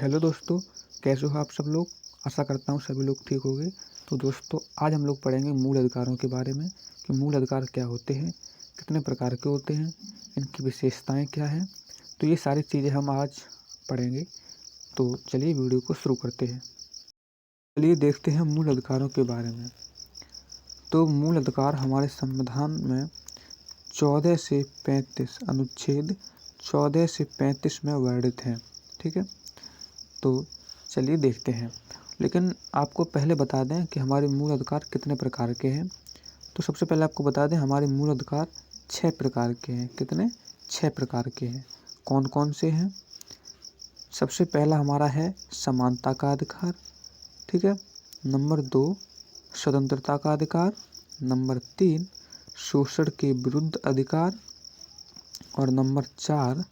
Hello दोस्तों, कैसे हो आप सब लोग। आशा करता हूँ सभी लोग ठीक होंगे। तो दोस्तों, आज हम लोग पढ़ेंगे मूल अधिकारों के बारे में कि मूल अधिकार क्या होते हैं, कितने प्रकार के होते हैं, इनकी विशेषताएं क्या हैं। तो ये सारी चीज़ें हम आज पढ़ेंगे। तो चलिए वीडियो को शुरू करते हैं। चलिए देखते हैं मूल अधिकारों के बारे में। तो मूल अधिकार हमारे संविधान में 14 से 35 अनुच्छेद 14 से 35 में वर्णित हैं। ठीक है, तो चलिए देखते हैं। लेकिन आपको पहले बता दें कि हमारे मूल अधिकार कितने प्रकार के हैं। तो सबसे पहले आपको बता दें हमारे मूल अधिकार 6 प्रकार के हैं। कितने? 6 प्रकार के हैं। कौन कौन से हैं? सबसे पहला हमारा है समानता का अधिकार। ठीक है। नंबर 2 स्वतंत्रता का अधिकार। नंबर 3 शोषण के विरुद्ध अधिकार। और नंबर 4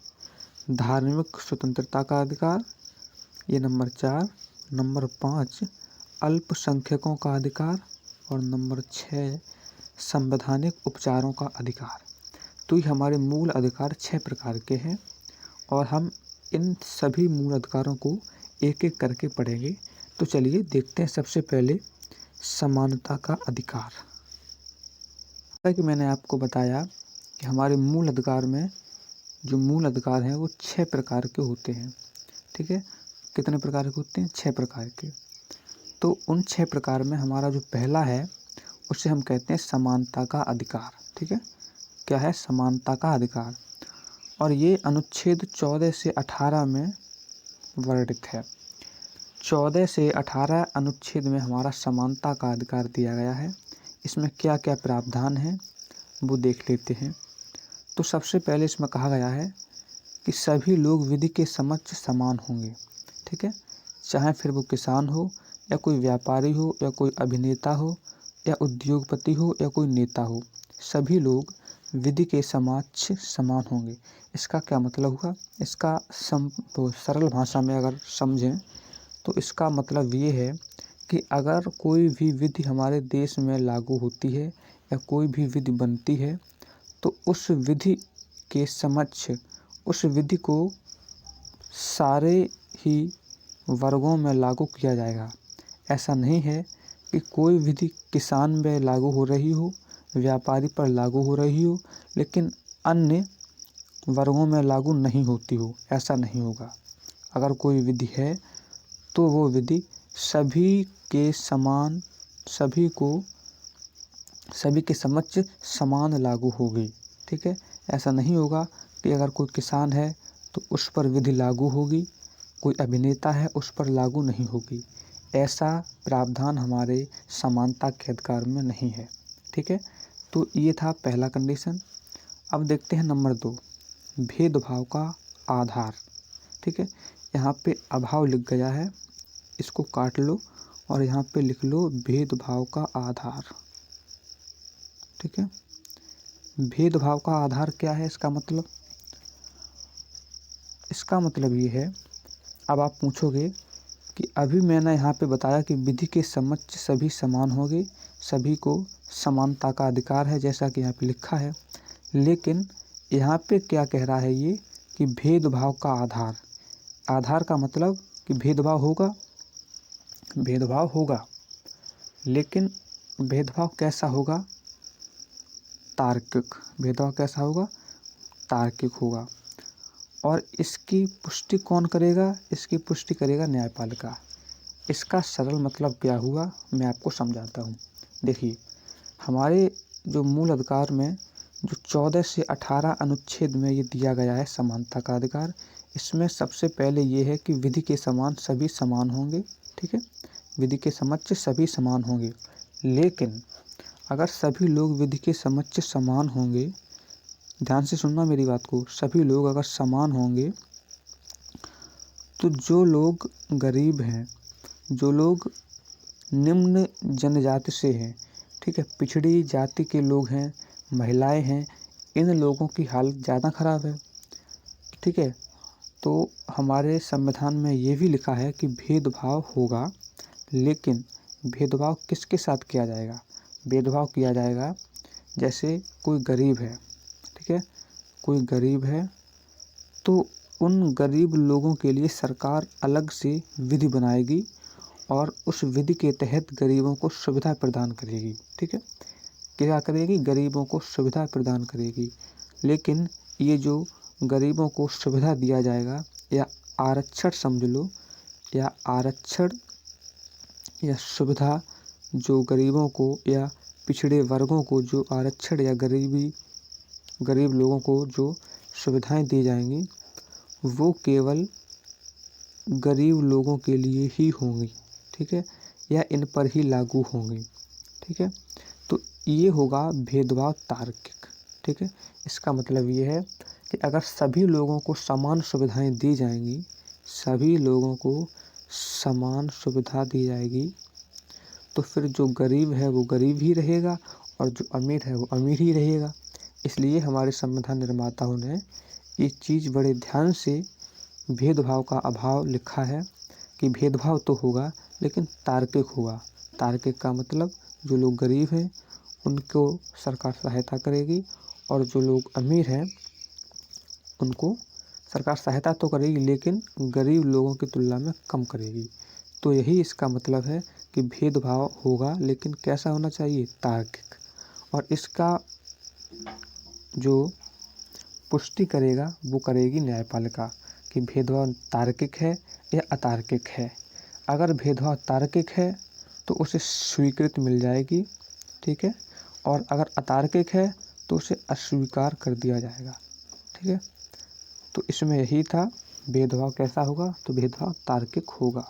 धार्मिक स्वतंत्रता का अधिकार। ये नंबर 4। नंबर 5 अल्पसंख्यकों का अधिकार। और नंबर 6 संवैधानिक उपचारों का अधिकार। तो ये हमारे मूल अधिकार 6 प्रकार के हैं और हम इन सभी मूल अधिकारों को एक एक करके पढ़ेंगे। तो चलिए देखते हैं। सबसे पहले समानता का अधिकार। जैसा कि मैंने आपको बताया कि हमारे मूल अधिकार में जो मूल अधिकार हैं वो 6 प्रकार के होते हैं। ठीक है, कितने प्रकार के होते हैं? 6 प्रकार के। तो उन 6 प्रकार में हमारा जो पहला है उसे हम कहते हैं समानता का अधिकार। ठीक है, क्या है? समानता का अधिकार। और ये अनुच्छेद 14 से 18 में वर्णित है। 14 से 18 अनुच्छेद में हमारा समानता का अधिकार दिया गया है। इसमें क्या क्या प्रावधान है वो देख लेते हैं। तो सबसे पहले इसमें कहा गया है कि सभी लोग विधि के समक्ष समान होंगे। ठीक है, चाहे फिर वो किसान हो या कोई व्यापारी हो या कोई अभिनेता हो या उद्योगपति हो या कोई नेता हो, सभी लोग विधि के समक्ष समान होंगे। इसका क्या मतलब हुआ? इसका सरल भाषा में अगर समझें तो इसका मतलब ये है कि अगर कोई भी विधि हमारे देश में लागू होती है या कोई भी विधि बनती है तो उस विधि के समक्ष उस विधि को सारे ही वर्गों में लागू किया जाएगा। ऐसा नहीं है कि कोई विधि किसान में लागू हो रही हो, व्यापारी पर लागू हो रही हो, लेकिन अन्य वर्गों में लागू नहीं होती हो। ऐसा नहीं होगा। अगर कोई विधि है तो वो विधि सभी के समान, सभी के समक्ष समान लागू होगी। ठीक है, ऐसा नहीं होगा कि अगर कोई किसान है तो उस पर विधि लागू होगी, कोई अभिनेता है उस पर लागू नहीं होगी। ऐसा प्रावधान हमारे समानता के अधिकार में नहीं है। ठीक है, तो ये था पहला कंडीशन। अब देखते हैं नंबर 2 भेदभाव का आधार। ठीक है, यहाँ पे अभाव लिख गया है, इसको काट लो और यहाँ पे लिख लो भेदभाव का आधार। ठीक है, भेदभाव का आधार क्या है? इसका मतलब ये है, अब आप पूछोगे कि अभी मैंने यहाँ पे बताया कि विधि के समक्ष सभी समान होंगे, सभी को समानता का अधिकार है जैसा कि यहाँ पे लिखा है। लेकिन यहाँ पे क्या कह रहा है ये कि भेदभाव का आधार। आधार का मतलब कि भेदभाव होगा, लेकिन भेदभाव कैसा होगा? तार्किक। भेदभाव कैसा होगा? तार्किक होगा। और इसकी पुष्टि कौन करेगा? इसकी पुष्टि करेगा न्यायपालिका। इसका सरल मतलब क्या हुआ मैं आपको समझाता हूँ। देखिए, हमारे जो मूल अधिकार में जो 14 से 18 अनुच्छेद में ये दिया गया है समानता का अधिकार, इसमें सबसे पहले ये है कि विधि के समान सभी समान होंगे। ठीक है, विधि के समक्ष सभी समान होंगे। लेकिन अगर सभी लोग विधि के समक्ष समान होंगे, ध्यान से सुनना मेरी बात को, सभी लोग अगर समान होंगे तो जो लोग गरीब हैं, जो लोग निम्न जनजाति से हैं, ठीक है, पिछड़ी जाति के लोग हैं, महिलाएं हैं, इन लोगों की हालत ज़्यादा ख़राब है। ठीक है, तो हमारे संविधान में ये भी लिखा है कि भेदभाव होगा, लेकिन भेदभाव किसके साथ किया जाएगा? भेदभाव किया जाएगा जैसे कोई गरीब है, ठीक है, कोई गरीब है तो उन गरीब लोगों के लिए सरकार अलग से विधि बनाएगी और उस विधि के तहत गरीबों को सुविधा प्रदान करेगी। ठीक है, क्या करेगी? गरीबों को सुविधा प्रदान करेगी। लेकिन ये जो गरीबों को सुविधा दिया जाएगा या आरक्षण समझ लो, या आरक्षण या सुविधा जो गरीबों को या पिछड़े वर्गों को जो आरक्षण या गरीब लोगों को जो सुविधाएं दी जाएंगी वो केवल गरीब लोगों के लिए ही होंगी। ठीक है, या इन पर ही लागू होंगी। ठीक है, तो ये होगा भेदभाव तार्किक। ठीक है, इसका मतलब ये है कि अगर सभी लोगों को समान सुविधाएं दी जाएंगी, सभी लोगों को समान सुविधा दी जाएगी, तो फिर जो गरीब है वो गरीब ही रहेगा और जो अमीर है वो अमीर ही रहेगा। इसलिए हमारे संविधान निर्माताओं ने ये चीज़ बड़े ध्यान से भेदभाव का अभाव लिखा है कि भेदभाव तो होगा लेकिन तार्किक होगा। तार्किक का मतलब जो लोग गरीब हैं उनको सरकार सहायता करेगी और जो लोग अमीर हैं उनको सरकार सहायता तो करेगी लेकिन गरीब लोगों की तुलना में कम करेगी। तो यही इसका मतलब है कि भेदभाव होगा लेकिन कैसा होना चाहिए? तार्किक। और इसका जो पुष्टि करेगा वो करेगी न्यायपालिका कि भेदभाव तार्किक है या अतार्किक है। अगर भेदभाव तार्किक है तो उसे स्वीकृति मिल जाएगी। ठीक है, और अगर अतार्किक है तो उसे अस्वीकार कर दिया जाएगा। ठीक है, तो इसमें यही था। भेदभाव कैसा होगा? तो भेदभाव तार्किक होगा।